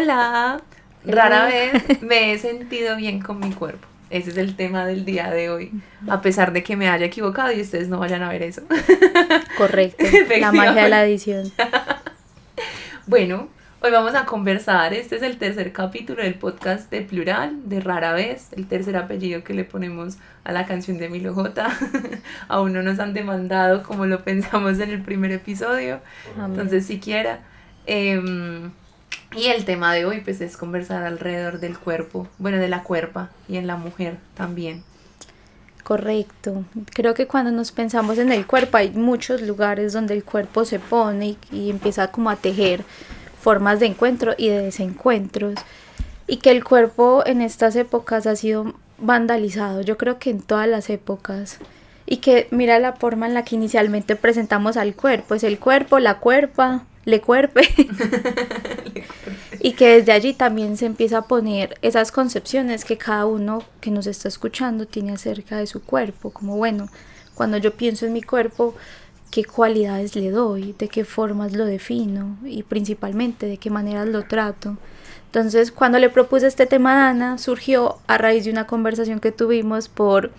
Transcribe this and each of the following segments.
Hola, rara vez me he sentido bien con mi cuerpo. Ese es el tema del día de hoy. A pesar de que me haya equivocado y ustedes no vayan a ver eso. Correcto, la magia de la edición. Bueno, hoy vamos a conversar. Este es el tercer capítulo del podcast de Plural, de Rara Vez, el tercer apellido que le ponemos a la canción de Milo J. Aún no nos han demandado como lo pensamos en el primer episodio. Amén. Entonces, siquiera. Y el tema de hoy pues es conversar alrededor del cuerpo, bueno, de la cuerpa y en la mujer también. Correcto. Creo que cuando nos pensamos en el cuerpo hay muchos lugares donde el cuerpo se pone y empieza como a tejer formas de encuentro y de desencuentros. Y que el cuerpo en estas épocas ha sido vandalizado, yo creo que en todas las épocas. Y que mira la forma en la que inicialmente presentamos al cuerpo, es el cuerpo, la cuerpa, le cuerpe. Y que desde allí también se empieza a poner esas concepciones que cada uno que nos está escuchando tiene acerca de su cuerpo, como bueno, cuando yo pienso en mi cuerpo, qué cualidades le doy, de qué formas lo defino y principalmente de qué maneras lo trato. Entonces, cuando le propuse este tema a Ana, surgió a raíz de una conversación que tuvimos por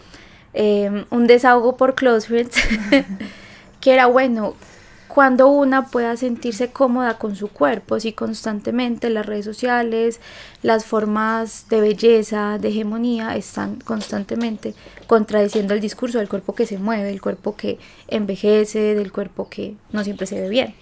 un desahogo por Close Friends, que era bueno, cuando una pueda sentirse cómoda con su cuerpo, si constantemente las redes sociales, las formas de belleza, de hegemonía, están constantemente contradiciendo el discurso del cuerpo que se mueve, del cuerpo que envejece, del cuerpo que no siempre se ve bien.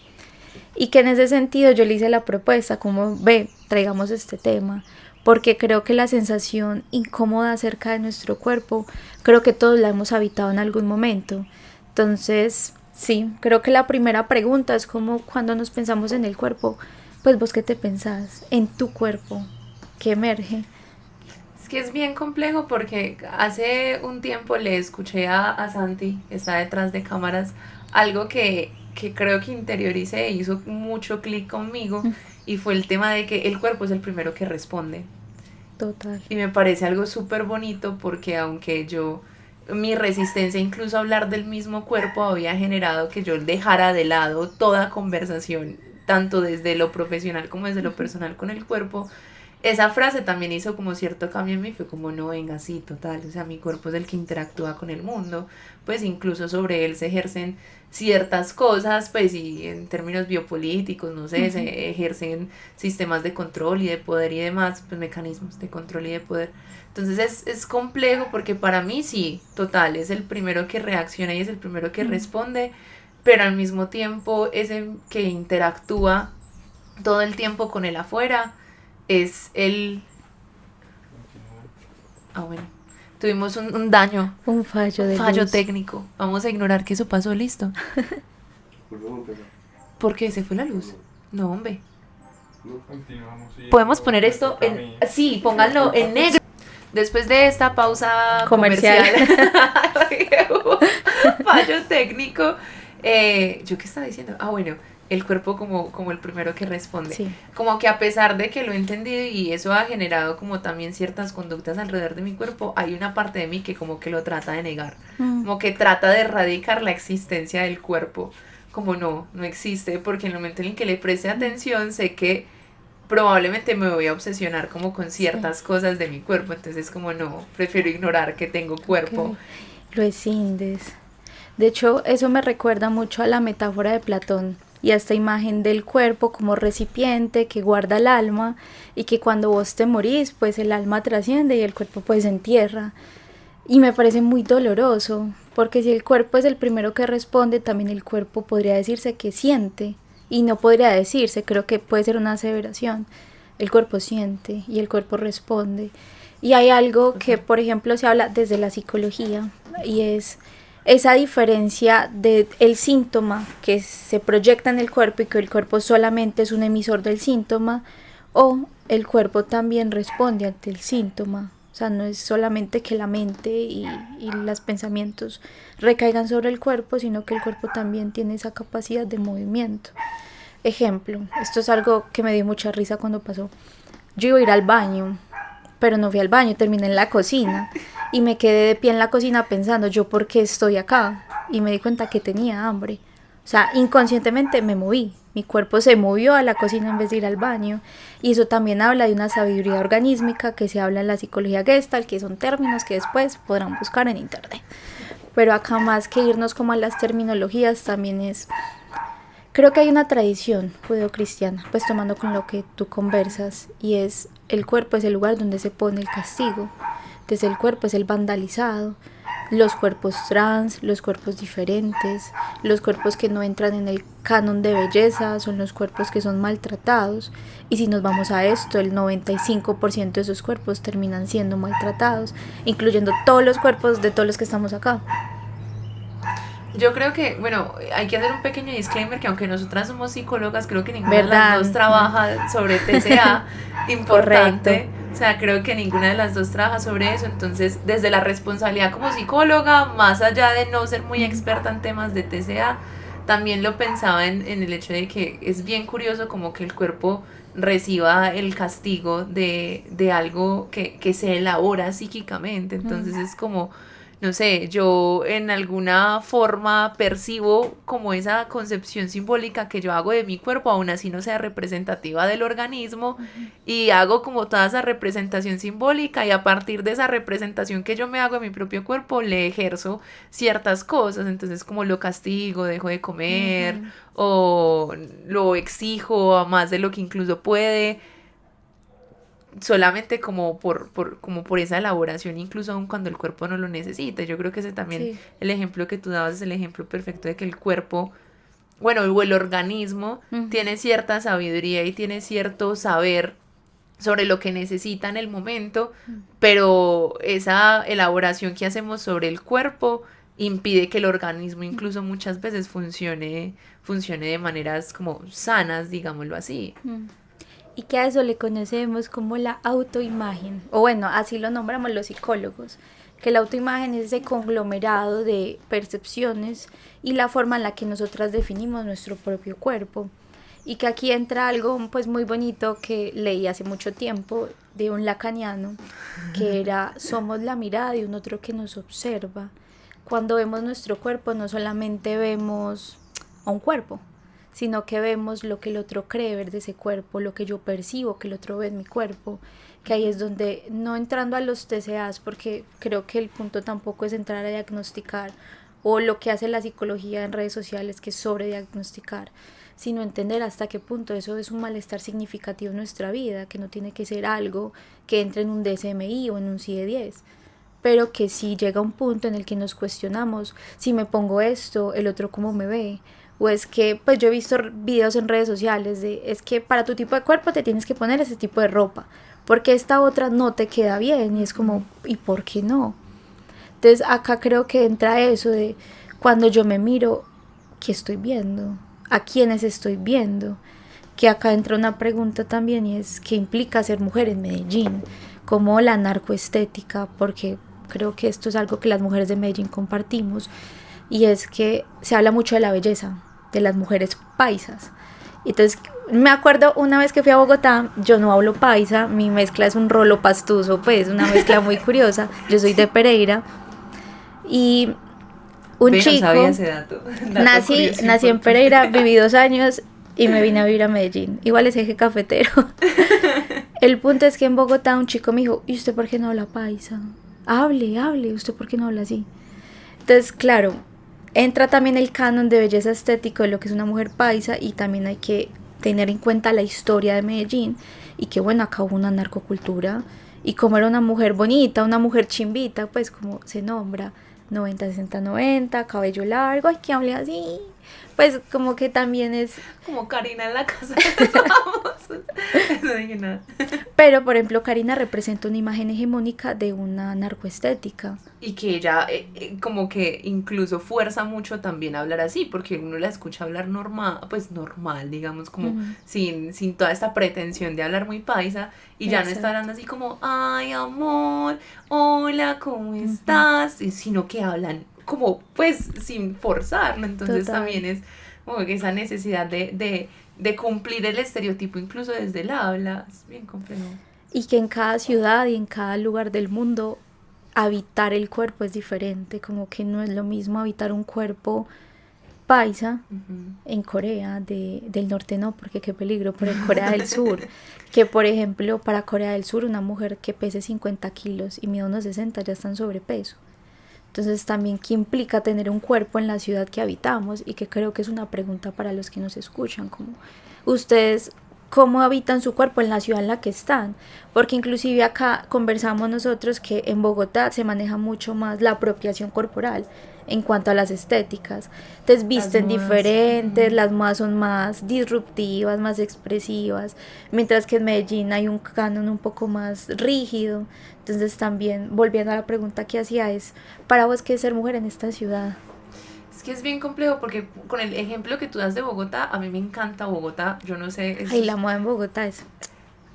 Y que en ese sentido yo le hice la propuesta, como ve, traigamos este tema, porque creo que la sensación incómoda acerca de nuestro cuerpo, creo que todos la hemos habitado en algún momento. Entonces, sí, creo que la primera pregunta es como cuando nos pensamos en el cuerpo, pues vos qué te pensás en tu cuerpo, qué emerge. Es que es bien complejo porque hace un tiempo le escuché a Santi, que está detrás de cámaras, algo que creo que interioricé e hizo mucho clic conmigo y fue el tema de que el cuerpo es el primero que responde. Total. Y me parece algo súper bonito porque aunque mi resistencia incluso a hablar del mismo cuerpo había generado que yo dejara de lado toda conversación, tanto desde lo profesional como desde lo personal con el cuerpo, esa frase también hizo como cierto cambio en mí, fue como no, venga, sí, total, o sea, mi cuerpo es el que interactúa con el mundo, pues incluso sobre él se ejercen ciertas cosas, pues y en términos biopolíticos, no sé, se ejercen sistemas de control y de poder y demás, pues mecanismos de control y de poder. Entonces es complejo porque para mí sí, total, es el primero que reacciona y es el primero que responde, pero al mismo tiempo es el que interactúa todo el tiempo con el afuera, es el... Ah, bueno. Tuvimos un daño, Un fallo un de fallo luz. técnico. Vamos a ignorar que eso pasó, listo. ¿Por qué se fue la luz? No, hombre. Podemos poner esto en... Sí, pónganlo en negro. Después de esta pausa comercial, fallo técnico, ¿yo qué estaba diciendo? Ah, bueno, el cuerpo como el primero que responde. Sí. Como que a pesar de que lo he entendido y eso ha generado como también ciertas conductas alrededor de mi cuerpo, hay una parte de mí que como que lo trata de negar. Como que trata de erradicar la existencia del cuerpo. Como no existe, porque en el momento en el que le preste atención sé que probablemente me voy a obsesionar como con ciertas cosas de mi cuerpo, entonces como no, prefiero ignorar que tengo cuerpo. Okay. Lo escindes. De hecho, eso me recuerda mucho a la metáfora de Platón y a esta imagen del cuerpo como recipiente que guarda el alma y que cuando vos te morís, pues el alma trasciende y el cuerpo pues se entierra. Y me parece muy doloroso, porque si el cuerpo es el primero que responde, también el cuerpo podría decirse que siente. Y no podría decirse, creo que puede ser una aseveración. El cuerpo siente y el cuerpo responde. Y hay algo que, por ejemplo, se habla desde la psicología y es esa diferencia del síntoma que se proyecta en el cuerpo y que el cuerpo solamente es un emisor del síntoma o el cuerpo también responde ante el síntoma. O sea, no es solamente que la mente y los pensamientos recaigan sobre el cuerpo, sino que el cuerpo también tiene esa capacidad de movimiento. Ejemplo, esto es algo que me dio mucha risa cuando pasó. Yo iba a ir al baño, pero no fui al baño, terminé en la cocina y me quedé de pie en la cocina pensando, ¿yo por qué estoy acá? Y me di cuenta que tenía hambre. O sea, inconscientemente me moví, mi cuerpo se movió a la cocina en vez de ir al baño, y eso también habla de una sabiduría organísmica que se habla en la psicología Gestalt, que son términos que después podrán buscar en internet. Pero acá más que irnos como a las terminologías, también es, creo que hay una tradición judeocristiana, pues tomando con lo que tú conversas, y es el cuerpo es el lugar donde se pone el castigo. Entonces el cuerpo es el vandalizado, los cuerpos trans, los cuerpos diferentes, los cuerpos que no entran en el canon de belleza, son los cuerpos que son maltratados. Y si nos vamos a esto, el 95% de esos cuerpos terminan siendo maltratados, incluyendo todos los cuerpos de todos los que estamos acá. Yo creo que, bueno, hay que hacer un pequeño disclaimer que aunque nosotras somos psicólogas, creo que ninguna ¿Verdad? de las dos trabaja sobre TCA, importante. Correcto. O sea, creo que ninguna de las dos trabaja sobre eso. Entonces, desde la responsabilidad como psicóloga, más allá de no ser muy experta en temas de TCA, también lo pensaba en el hecho de que es bien curioso como que el cuerpo reciba el castigo de algo que se elabora psíquicamente. Entonces es como, no sé, yo en alguna forma percibo como esa concepción simbólica que yo hago de mi cuerpo, aún así no sea representativa del organismo, y hago como toda esa representación simbólica, y a partir de esa representación que yo me hago de mi propio cuerpo, le ejerzo ciertas cosas. Entonces como lo castigo, dejo de comer, o lo exijo a más de lo que incluso puede, solamente como como por esa elaboración, incluso aun cuando el cuerpo no lo necesita. Yo creo que ese también, Sí. el ejemplo que tú dabas es el ejemplo perfecto de que el cuerpo, bueno, o el organismo tiene cierta sabiduría y tiene cierto saber sobre lo que necesita en el momento, pero esa elaboración que hacemos sobre el cuerpo impide que el organismo incluso muchas veces funcione de maneras como sanas, digámoslo así. Y que a eso le conocemos como la autoimagen, o bueno, así lo nombramos los psicólogos, que la autoimagen es ese conglomerado de percepciones y la forma en la que nosotras definimos nuestro propio cuerpo. Y que aquí entra algo pues muy bonito que leí hace mucho tiempo de un lacaniano, que era: somos la mirada de un otro que nos observa. Cuando vemos nuestro cuerpo no solamente vemos a un cuerpo, sino que vemos lo que el otro cree ver de ese cuerpo, lo que yo percibo que el otro ve en mi cuerpo, que ahí es donde, no entrando a los TCAs, porque creo que el punto tampoco es entrar a diagnosticar, o lo que hace la psicología en redes sociales, que es sobrediagnosticar, sino entender hasta qué punto eso es un malestar significativo en nuestra vida, que no tiene que ser algo que entre en un DSMI o en un CIE-10, pero que sí llega un punto en el que nos cuestionamos: si me pongo esto, el otro cómo me ve. O es que, pues yo he visto videos en redes sociales de, es que para tu tipo de cuerpo te tienes que poner ese tipo de ropa, porque esta otra no te queda bien, y es como, ¿y por qué no? Entonces acá creo que entra eso de, cuando yo me miro, ¿qué estoy viendo? ¿A quiénes estoy viendo? Que acá entra una pregunta también, y es, ¿qué implica ser mujer en Medellín? Como la narcoestética, porque creo que esto es algo que las mujeres de Medellín compartimos, y es que se habla mucho de la belleza de las mujeres paisas. Entonces me acuerdo una vez que fui a Bogotá, yo no hablo paisa, mi mezcla es un rolo pastuso, pues una mezcla muy curiosa. Yo soy de Pereira, y un Ve, no sabía chico, ese dato. nací en Pereira, viví 2 años y me vine a vivir a Medellín. Igual es eje cafetero. El punto es que en Bogotá un chico me dijo: ¿y usted por qué no habla paisa? Hable, ¿usted por qué no habla así? Entonces, claro, entra también el canon de belleza estético de lo que es una mujer paisa, y también hay que tener en cuenta la historia de Medellín, y que bueno, acá hubo una narcocultura, y como era una mujer bonita, una mujer chimbita, pues como se nombra, 90-60-90, cabello largo, ay, que hable así, pues como que también es. Como Karina en la casa de los famosos. No dije nada. Pero por ejemplo, Karina representa una imagen hegemónica de una narcoestética. Y que ella como que incluso fuerza mucho también a hablar así, porque uno la escucha hablar normal, pues normal, digamos, como sin toda esta pretensión de hablar muy paisa, y ya no está hablando así como, ay amor, hola, ¿cómo estás? Sino que hablan como pues sin forzarlo. Entonces Total. también es como que esa necesidad de cumplir el estereotipo incluso desde el habla, es bien complejo. Y que en cada ciudad y en cada lugar del mundo habitar el cuerpo es diferente, como que no es lo mismo habitar un cuerpo paisa Ujú. en Corea del Norte, no, porque qué peligro, pero en Corea del Sur, que por ejemplo para Corea del Sur una mujer que pese 50 kilos y mida unos 60 ya está en sobrepeso. Entonces también qué implica tener un cuerpo en la ciudad que habitamos, y que creo que es una pregunta para los que nos escuchan, como ustedes cómo habitan su cuerpo en la ciudad en la que están, porque inclusive acá conversamos nosotros que en Bogotá se maneja mucho más la apropiación corporal en cuanto a las estéticas. Entonces Las visten modas. diferentes, las modas son más disruptivas, más expresivas, mientras que en Medellín hay un canon un poco más rígido. Entonces también, volviendo a la pregunta que hacía, es, para vos, ¿qué es ser mujer en esta ciudad? Es que es bien complejo porque con el ejemplo que tú das de Bogotá, a mí me encanta Bogotá. Yo no sé, Ay, la moda en Bogotá es...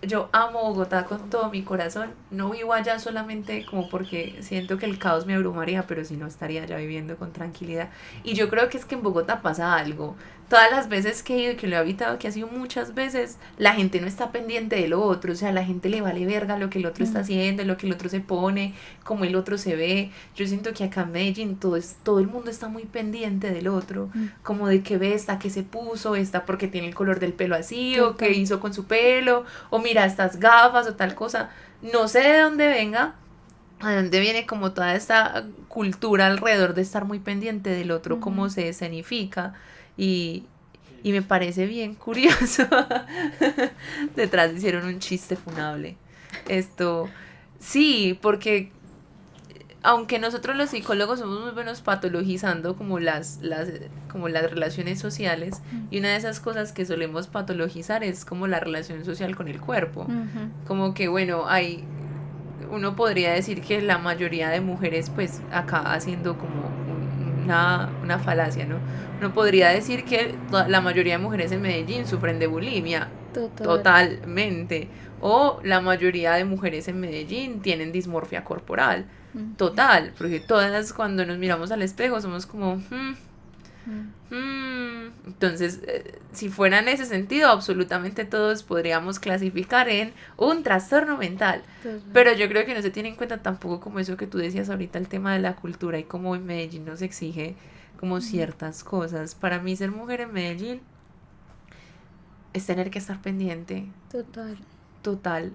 yo amo Bogotá con todo mi corazón. No vivo allá solamente como porque siento que el caos me abrumaría, pero si no estaría allá viviendo con tranquilidad. Y yo creo que es que en Bogotá pasa algo. Todas las veces que he ido y que lo he habitado, que ha sido muchas veces, la gente no está pendiente de lo otro. O sea, a la gente le vale verga lo que el otro está Mm, haciendo, lo que el otro se pone, cómo el otro se ve. Yo siento que acá en Medellín todo el mundo está muy pendiente del otro, mm, como de qué ve esta, qué se puso, esta porque tiene el color del pelo así, o qué total. hizo con su pelo, o mira estas gafas o tal cosa. No sé de dónde venga, a dónde viene como toda esta cultura alrededor de estar muy pendiente del otro, cómo Ujú. se escenifica y, y me parece bien curioso. Detrás hicieron un chiste funable. Esto, sí, porque aunque nosotros los psicólogos somos muy buenos patologizando como las relaciones sociales, y una de esas cosas que solemos patologizar es como la relación social con el cuerpo. Ujú. Como que bueno, uno podría decir que la mayoría de mujeres, pues acá haciendo como una falacia, ¿no? Uno podría decir que la mayoría de mujeres en Medellín sufren de bulimia, Total. totalmente. O la mayoría de mujeres en Medellín tienen dismorfia corporal, Mm, total, porque todas cuando nos miramos al espejo somos como, mm, entonces, si fuera en ese sentido, absolutamente todos podríamos clasificar en un trastorno mental. total. Pero yo creo que no se tiene en cuenta tampoco como eso que tú decías ahorita, el tema de la cultura y cómo en Medellín nos exige como Mm, ciertas cosas. Para mí ser mujer en Medellín es tener que estar pendiente, total. total.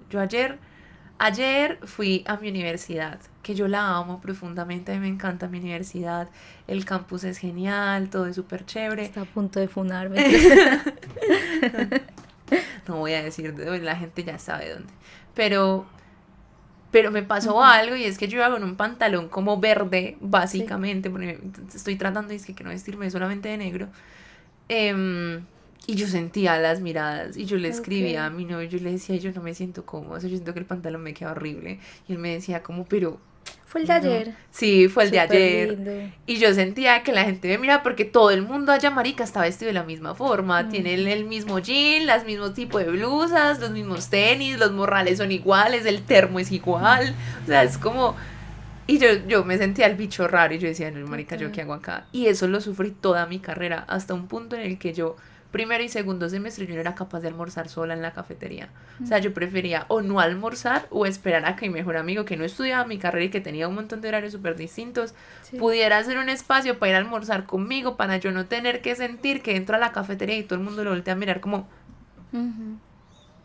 Ayer fui a mi universidad, que yo la amo profundamente, a mí me encanta mi universidad, el campus es genial, todo es súper chévere. Está a punto de funarme. Entonces, No voy a decir de dónde, la gente ya sabe dónde. Pero, pero me pasó ujú, algo y es que yo iba con un pantalón como verde, sí. básicamente, porque estoy tratando de que no vestirme solamente de negro. Em, y yo sentía las miradas y yo le Ok. escribía a mi novio, yo le decía, yo no me siento cómodo, o sea, yo siento que el pantalón me queda horrible. Y él me decía como, pero Fue el de no, ayer. sí, fue el de Súper ayer. lindo. Y yo sentía que la gente me mira porque todo el mundo allá, marica, está vestido de la misma forma. Tiene Ujú. el mismo jean, las mismos tipos de blusas, los mismos tenis, los morrales son iguales, el termo es igual. O sea, es como... Y yo me sentía el bicho raro y yo decía, no, marica, ¿yo Total. qué hago acá? Y eso lo sufrí toda mi carrera, hasta un punto en el que yo, primero y segundo semestre, yo no era capaz de almorzar sola en la cafetería. O sea, yo prefería o no almorzar o esperar a que mi mejor amigo, que no estudiaba mi carrera y que tenía un montón de horarios súper distintos, Sí. pudiera hacer un espacio para ir a almorzar conmigo, para yo no tener que sentir que entro a la cafetería y todo el mundo lo voltea a mirar como, Ujú.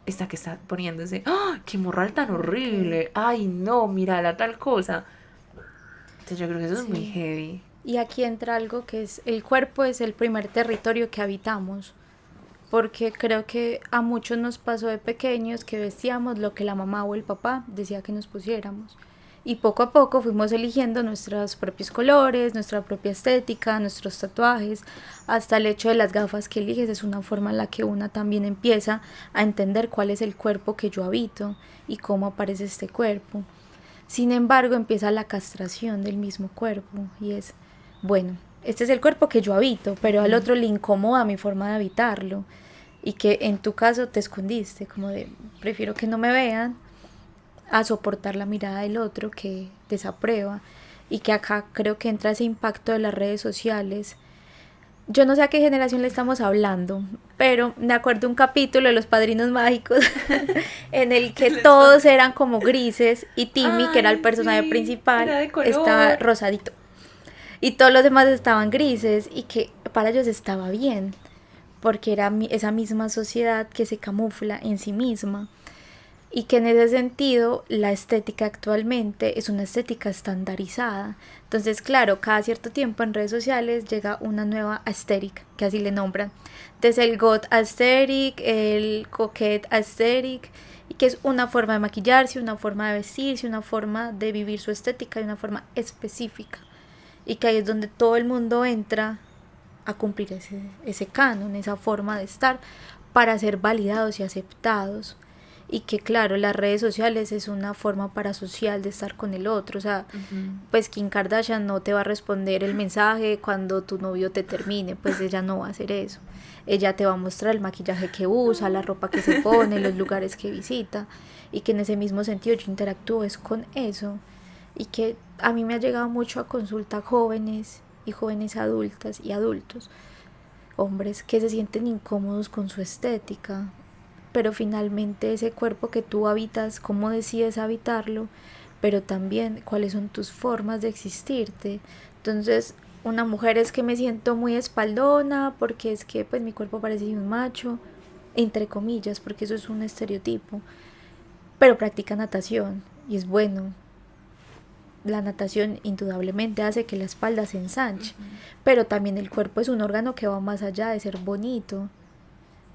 esta que está poniéndose, ¡ah! ¡Qué morral tan Ok. horrible! ¡Ay, no! Mira la tal cosa. Entonces yo creo que eso es muy Sí. heavy. Y aquí entra algo que es, el cuerpo es el primer territorio que habitamos, porque creo que a muchos nos pasó de pequeños que vestíamos lo que la mamá o el papá decía que nos pusiéramos. Y poco a poco fuimos eligiendo nuestros propios colores, nuestra propia estética, nuestros tatuajes, hasta el hecho de las gafas que eliges es una forma en la que una también empieza a entender cuál es el cuerpo que yo habito y cómo aparece este cuerpo. Sin embargo, empieza la castración del mismo cuerpo y es, bueno, este es el cuerpo que yo habito, pero al otro le incomoda mi forma de habitarlo, y que en tu caso te escondiste, como de, prefiero que no me vean a soportar la mirada del otro que desaprueba, y que acá creo que entra ese impacto de las redes sociales. Yo no sé a qué generación le estamos hablando, pero me acuerdo un capítulo de Los Padrinos Mágicos en el que Les todos falta- eran como grises y Timmy, que era el Ay, personaje sí, principal, era de estaba color. rosadito. y todos los demás estaban grises y que para ellos estaba bien, porque era esa misma sociedad que se camufla en sí misma y que en ese sentido la estética actualmente es una estética estandarizada. Entonces, claro, cada cierto tiempo en redes sociales llega una nueva aesthetic, que así le nombran. Entonces el goth aesthetic, el coquette aesthetic, y que es una forma de maquillarse, una forma de vestirse, una forma de vivir su estética de una forma específica. Y que ahí es donde todo el mundo entra a cumplir ese canon, esa forma de estar, para ser validados y aceptados. Y que claro, las redes sociales es una forma parasocial de estar con el otro, o sea, pues Kim Kardashian no te va a responder el mensaje cuando tu novio te termine, pues ella no va a hacer eso, ella te va a mostrar el maquillaje que usa, la ropa que se pone, los lugares que visita, y que en ese mismo sentido yo interactúo es con eso, y que a mí me ha llegado mucho a consulta jóvenes y jóvenes adultas y adultos, hombres que se sienten incómodos con su estética, pero finalmente ese cuerpo que tú habitas, cómo decides habitarlo, pero también cuáles son tus formas de existirte. Entonces, una mujer es que me siento muy espaldona porque es que pues mi cuerpo parece un macho, entre comillas, porque eso es un estereotipo, pero practica natación y es bueno. La natación indudablemente hace que la espalda se ensanche, pero también el cuerpo es un órgano que va más allá de ser bonito,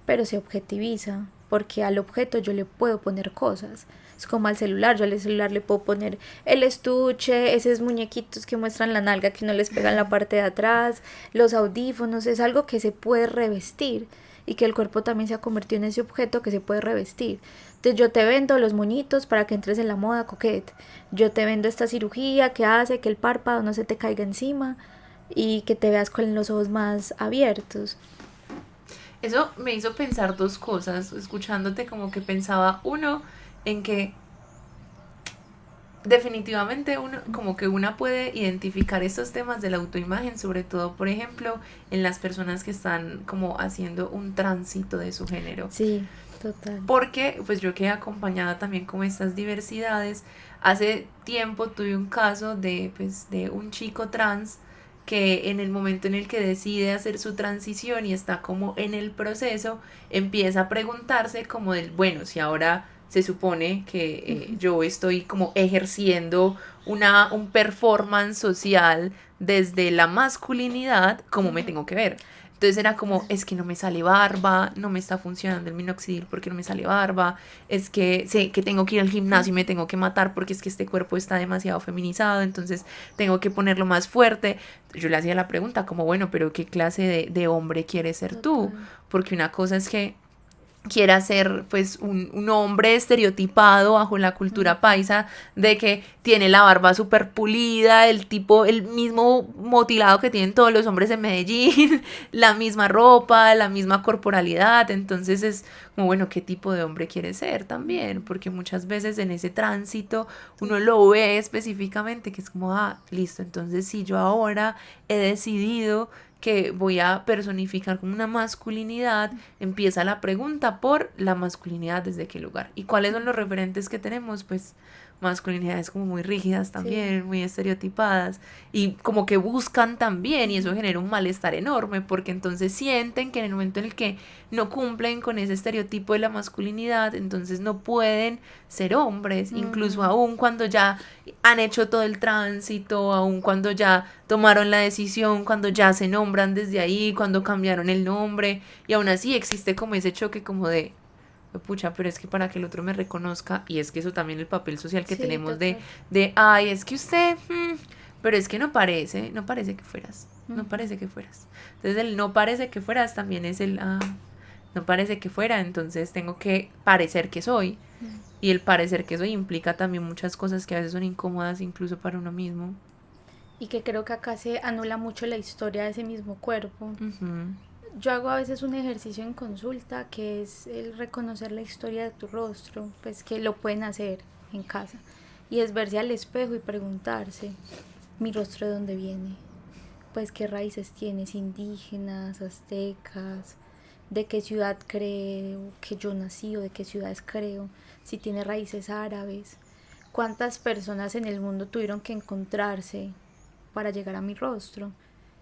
pero se objetiviza, porque al objeto yo le puedo poner cosas. Es como al celular, yo al celular le puedo poner el estuche, esos muñequitos que muestran la nalga que no les pegan la parte de atrás, los audífonos, es algo que se puede revestir y que el cuerpo también se ha convertido en ese objeto que se puede revestir. Entonces yo te vendo los moñitos para que entres en la moda coquette, yo te vendo esta cirugía que hace que el párpado no se te caiga encima y que te veas con los ojos más abiertos. Eso me hizo pensar dos cosas, escuchándote como que pensaba, uno, en que definitivamente uno, como que una puede identificar estos temas de la autoimagen, sobre todo, por ejemplo, en las personas que están como haciendo un tránsito de su género. Sí, total. Porque pues yo quedé acompañada también con estas diversidades. Hace tiempo tuve un caso de, pues, de un chico trans que en el momento en el que decide hacer su transición y está como en el proceso, empieza a preguntarse como del, bueno, si ahora se supone que yo estoy como ejerciendo un performance social desde la masculinidad, ¿cómo me tengo que ver? Entonces era como, es que no me sale barba, no me está funcionando el minoxidil porque no me sale barba, es que sé que tengo que ir al gimnasio y me tengo que matar porque es que este cuerpo está demasiado feminizado, entonces tengo que ponerlo más fuerte. Yo le hacía la pregunta como, bueno, pero ¿qué clase de hombre quieres ser tú? Porque una cosa es que quiera ser pues un hombre estereotipado bajo la cultura paisa de que tiene la barba súper pulida, el tipo, el mismo motilado que tienen todos los hombres en Medellín, la misma ropa, la misma corporalidad, entonces es como bueno, ¿qué tipo de hombre quiere ser también? Porque muchas veces en ese tránsito uno lo ve específicamente que es como, ah, listo, entonces si yo ahora he decidido que voy a personificar como una masculinidad, empieza la pregunta por la masculinidad desde qué lugar. ¿Y cuáles son los referentes que tenemos? Pues masculinidades como muy rígidas también, sí, muy estereotipadas, y como que buscan también, y eso genera un malestar enorme, porque entonces sienten que en el momento en el que no cumplen con ese estereotipo de la masculinidad, entonces no pueden ser hombres, incluso aún cuando ya han hecho todo el tránsito, aún cuando ya tomaron la decisión, cuando ya se nombran desde ahí, cuando cambiaron el nombre, y aún así existe como ese choque como de pucha, pero es que para que el otro me reconozca, y es que eso también el papel social que sí, tenemos de, ay, es que usted, pero es que no parece que fueras, no parece que fueras. Entonces el no parece que fueras también es el, no parece que fuera, entonces tengo que parecer que soy. Y el parecer que soy implica también muchas cosas que a veces son incómodas incluso para uno mismo. Y que creo que acá se anula mucho la historia de ese mismo cuerpo. Yo hago a veces un ejercicio en consulta que es el reconocer la historia de tu rostro, pues que lo pueden hacer en casa. Y es verse al espejo y preguntarse, ¿mi rostro de dónde viene? Pues qué raíces tienes, indígenas, aztecas, de qué ciudad creo que yo nací o de qué ciudades creo, si tiene raíces árabes, cuántas personas en el mundo tuvieron que encontrarse para llegar a mi rostro.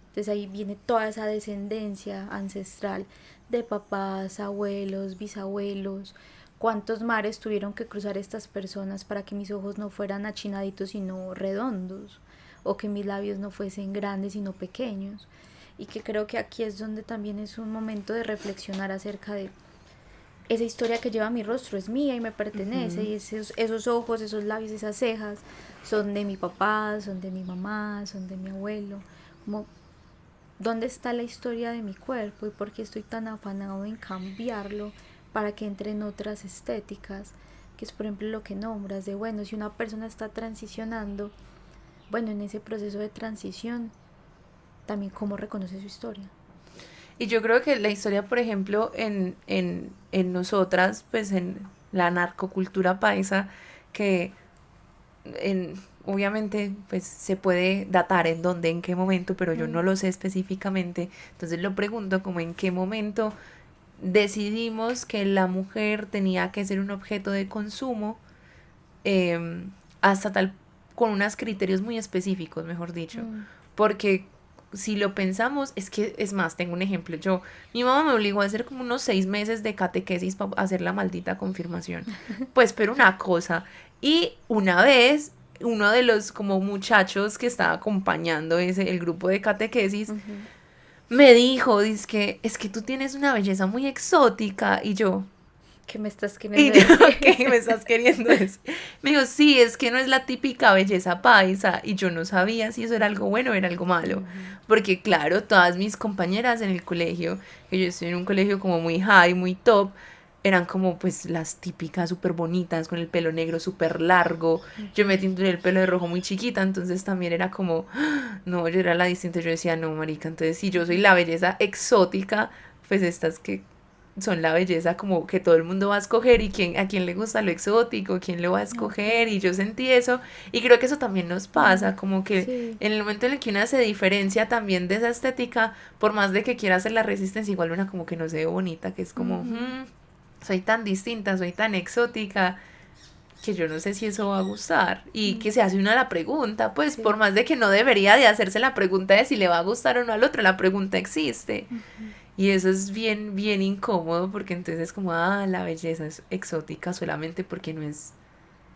Entonces ahí viene toda esa descendencia ancestral de papás, abuelos, bisabuelos. ¿Cuántos mares tuvieron que cruzar estas personas para que mis ojos no fueran achinaditos sino redondos? O que mis labios no fuesen grandes sino pequeños. Y que creo que aquí es donde también es un momento de reflexionar acerca de esa historia que lleva mi rostro es mía y me pertenece. Y esos ojos, esos labios, esas cejas son de mi papá, son de mi mamá, son de mi abuelo. Como, ¿dónde está la historia de mi cuerpo y por qué estoy tan afanado en cambiarlo para que entren otras estéticas? Que es, por ejemplo, lo que nombras de, bueno, si una persona está transicionando, bueno, en ese proceso de transición, también cómo reconoce su historia. Y yo creo que la historia, por ejemplo, en nosotras, pues en la narcocultura paisa, que obviamente pues se puede datar en dónde, en qué momento, pero yo no lo sé específicamente. Entonces lo pregunto como en qué momento decidimos que la mujer tenía que ser un objeto de consumo, hasta tal, con unos criterios muy específicos, mejor dicho. Porque si lo pensamos, es que, es más, tengo un ejemplo. Mi mamá me obligó a hacer como unos 6 meses de catequesis para hacer la maldita confirmación. Pues, pero una cosa. Y una vez, uno de los como muchachos que estaba acompañando el grupo de catequesis, me dijo, dice, es que tú tienes una belleza muy exótica. Y yo, ¿qué me estás queriendo decir? ¿qué me estás queriendo decir? Me dijo, sí, es que no es la típica belleza paisa. Y yo no sabía si eso era algo bueno o era algo malo. Porque claro, todas mis compañeras en el colegio, que yo estoy en un colegio como muy high, muy top, eran como pues las típicas súper bonitas, con el pelo negro súper largo. Yo me tinturé el pelo de rojo muy chiquita, entonces también era como, no, yo era la distinta. Yo decía, no, marica, entonces si yo soy la belleza exótica, pues estas que son la belleza como que todo el mundo va a escoger, y a quién le gusta lo exótico, quién lo va a escoger. Y yo sentí eso, y creo que eso también nos pasa, como que Sí. en el momento en el que una se diferencia también de esa estética, por más de que quiera hacer la resistencia, igual una como que no se ve bonita, que es como, soy tan distinta, soy tan exótica, que yo no sé si eso va a gustar. Y que se hace una la pregunta, pues Sí. por más de que no debería de hacerse la pregunta de si le va a gustar o no al otro, la pregunta existe. Y eso es bien, bien incómodo, porque entonces es como, la belleza es exótica solamente porque no es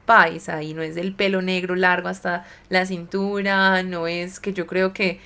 paisa y no es del pelo negro largo hasta la cintura. No es que yo creo que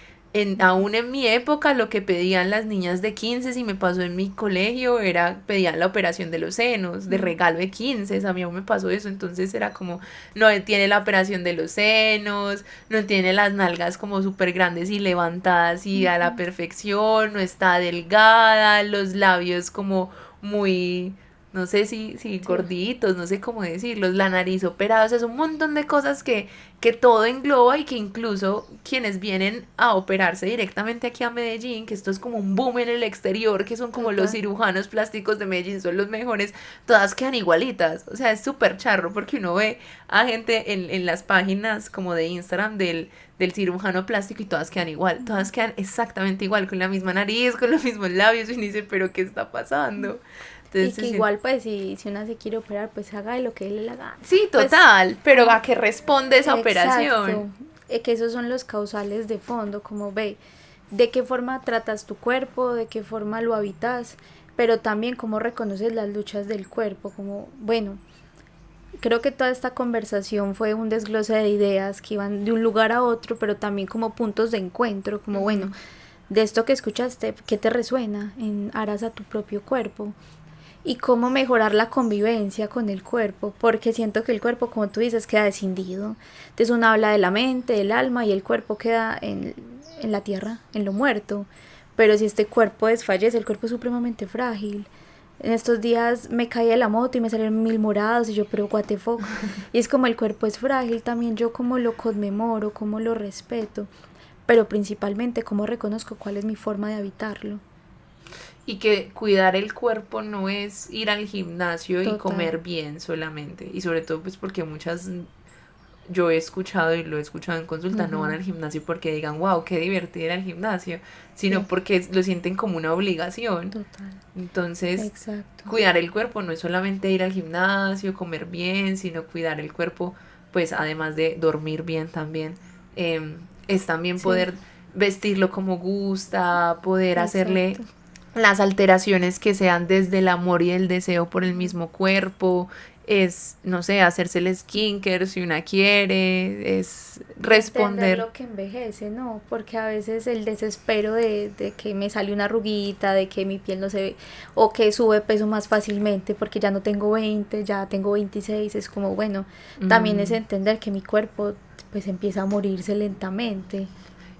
aún en mi época lo que pedían las niñas de 15, si me pasó en mi colegio, pedían la operación de los senos, de regalo de 15, a mí aún me pasó eso. Entonces era como, no tiene la operación de los senos, no tiene las nalgas como súper grandes y levantadas y a la perfección, no está delgada, los labios como muy, no sé si gorditos, no sé cómo decirlos, la nariz operada. O sea, es un montón de cosas que todo engloba, y que incluso quienes vienen a operarse directamente aquí a Medellín, que esto es como un boom en el exterior, que son como los cirujanos plásticos de Medellín, son los mejores, todas quedan igualitas. O sea, es súper charro, porque uno ve a gente en las páginas como de Instagram del cirujano plástico, y todas quedan igual, todas quedan exactamente igual, con la misma nariz, con los mismos labios, y uno dice, pero ¿qué está pasando? Entonces, y que igual pues si una se quiere operar, pues haga lo que él le haga. Sí, total, pues, pero ¿a qué responde esa operación? Que esos son los causales de fondo, como ve, de qué forma tratas tu cuerpo, de qué forma lo habitas, pero también cómo reconoces las luchas del cuerpo, como, bueno, creo que toda esta conversación fue un desglose de ideas que iban de un lugar a otro, pero también como puntos de encuentro, como bueno, de esto que escuchaste, ¿qué te resuena en aras a tu propio cuerpo? Y cómo mejorar la convivencia con el cuerpo, porque siento que el cuerpo, como tú dices, queda descendido. Entonces uno habla de la mente, del alma, y el cuerpo queda en la tierra, en lo muerto. Pero si este cuerpo desfallece, el cuerpo es supremamente frágil. En estos días me caí de la moto y me salieron 1000 morados, y yo, pero what the fuck. Y es como el cuerpo es frágil, también yo como lo conmemoro, como lo respeto, pero principalmente cómo reconozco cuál es mi forma de habitarlo. Y que cuidar el cuerpo no es ir al gimnasio y Total. comer bien solamente. Y sobre todo pues porque muchas, yo he escuchado y lo he escuchado en consulta, no van al gimnasio porque digan, wow, qué divertido ir al gimnasio, sino porque lo sienten como una obligación. Total. Entonces, Exacto. Cuidar el cuerpo no es solamente ir al gimnasio, comer bien, sino cuidar el cuerpo, pues además de dormir bien también, es también Sí. poder vestirlo como gusta, poder hacerle Exacto. las alteraciones que sean desde el amor y el deseo por el mismo cuerpo, es, no sé, hacerse el skincare si una quiere, es Y entender responder. lo que envejece, ¿no? Porque a veces el desespero de que me sale una arruguita, de que mi piel no se ve, o que sube peso más fácilmente porque ya no tengo 20, ya tengo 26, es como, bueno, también es mm, entender que mi cuerpo pues empieza a morirse lentamente.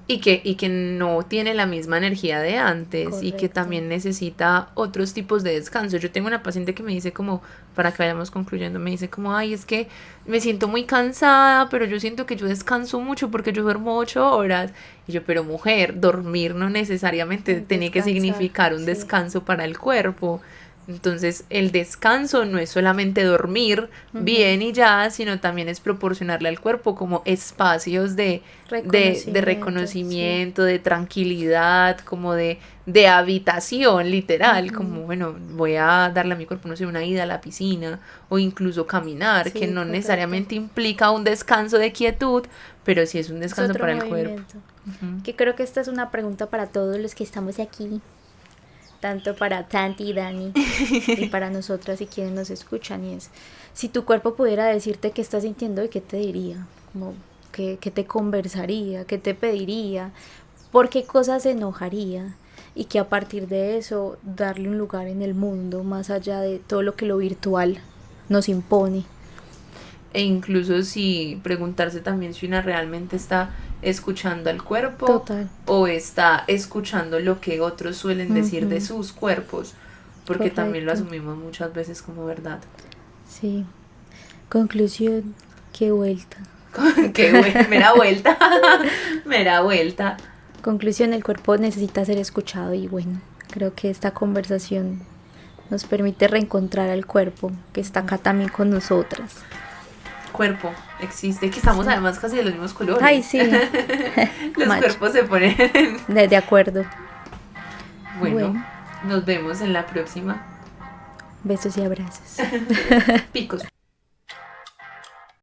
y que no tiene la misma energía de antes y que Correcto. también necesita otros tipos de descanso. Yo tengo una paciente que me dice como, para que vayamos concluyendo, me dice como, ay, es que me siento muy cansada, pero yo siento que yo descanso mucho porque yo duermo 8 horas. Y yo, pero mujer, dormir no necesariamente Es tiene que descansar, significar un sí. descanso para el cuerpo. Entonces, el descanso no es solamente dormir Ujú. bien y ya, sino también es proporcionarle al cuerpo como espacios de Reconocimiento, sí. reconocimiento, de tranquilidad, como de habitación, literal, Ujú. como, bueno, voy a darle a mi cuerpo, no sé, una ida a la piscina o incluso caminar, que Sí, no correcto. necesariamente implica un descanso de quietud, pero sí es un Es descanso otro para el cuerpo. movimiento. Ujú. Que creo que esta es una pregunta para todos los que estamos aquí, tanto para Tanti y Dani y para nosotras y quienes nos escuchan, y es, si tu cuerpo pudiera decirte qué está sintiendo y qué te diría, como qué te conversaría, qué te pediría, por qué cosas se enojaría, y que a partir de eso darle un lugar en el mundo más allá de todo lo que lo virtual nos impone. E incluso si preguntarse también si una realmente está escuchando al cuerpo Total. o está escuchando lo que otros suelen decir de Ujú. sus cuerpos, porque también lo Correcto. asumimos muchas veces como verdad. Sí. Conclusión, qué vuelta. Qué bueno, mera vuelta, mera vuelta. Conclusión, el cuerpo necesita ser escuchado y bueno, creo que esta conversación nos permite reencontrar al cuerpo que está acá también con nosotras. Cuerpo existe, que estamos Sí. además casi de los mismos Ay, colores. sí. Los Match. cuerpos se ponen. De acuerdo. Bueno, Bueno, nos vemos en la próxima. besos y abrazos. Picos.